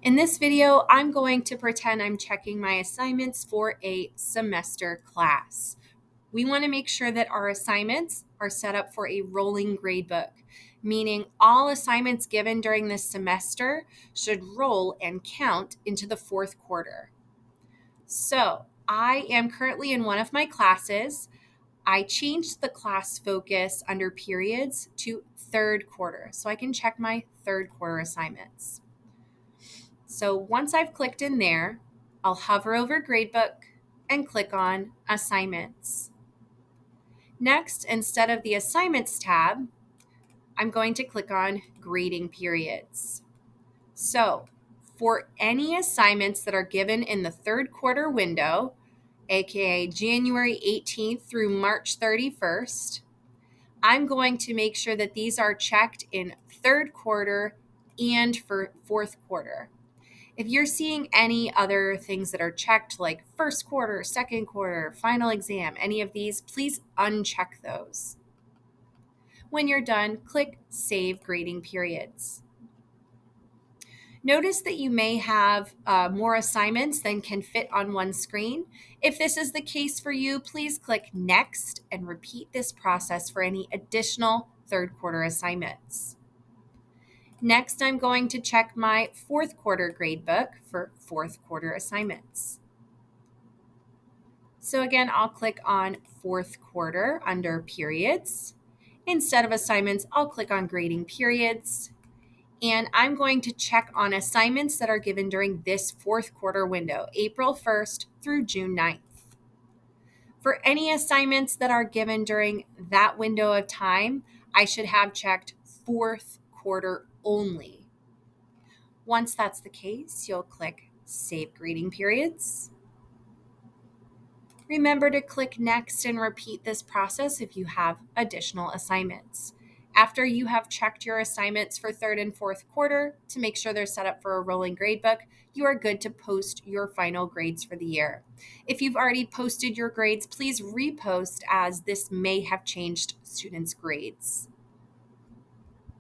In this video, I'm going to pretend I'm checking my assignments for a semester class. We want to make sure that our assignments are set up for a rolling gradebook, meaning all assignments given during this semester should roll and count into the fourth quarter. So I am currently in one of my classes. I changed the class focus under periods to third quarter, so I can check my third quarter assignments. So once I've clicked in there, I'll hover over Gradebook and click on Assignments. Next, instead of the Assignments tab, I'm going to click on Grading Periods. So for any assignments that are given in the third quarter window, aka January 18th through March 31st, I'm going to make sure that these are checked in third quarter and for fourth quarter. If you're seeing any other things that are checked, like first quarter, second quarter, final exam, any of these, please uncheck those. When you're done, click Save Grading Periods. Notice that you may have more assignments than can fit on one screen. If this is the case for you, please click Next and repeat this process for any additional third quarter assignments. Next, I'm going to check my fourth quarter gradebook for fourth quarter assignments. So again, I'll click on fourth quarter under periods. Instead of assignments, I'll click on grading periods. And I'm going to check on assignments that are given during this fourth quarter window, April 1st through June 9th. For any assignments that are given during that window of time, I should have checked fourth quarter only. Once that's the case, you'll click Save Grading Periods. Remember to click Next and repeat this process if you have additional assignments. After you have checked your assignments for third and fourth quarter to make sure they're set up for a rolling gradebook, you are good to post your final grades for the year. If you've already posted your grades, please repost, as this may have changed students' grades.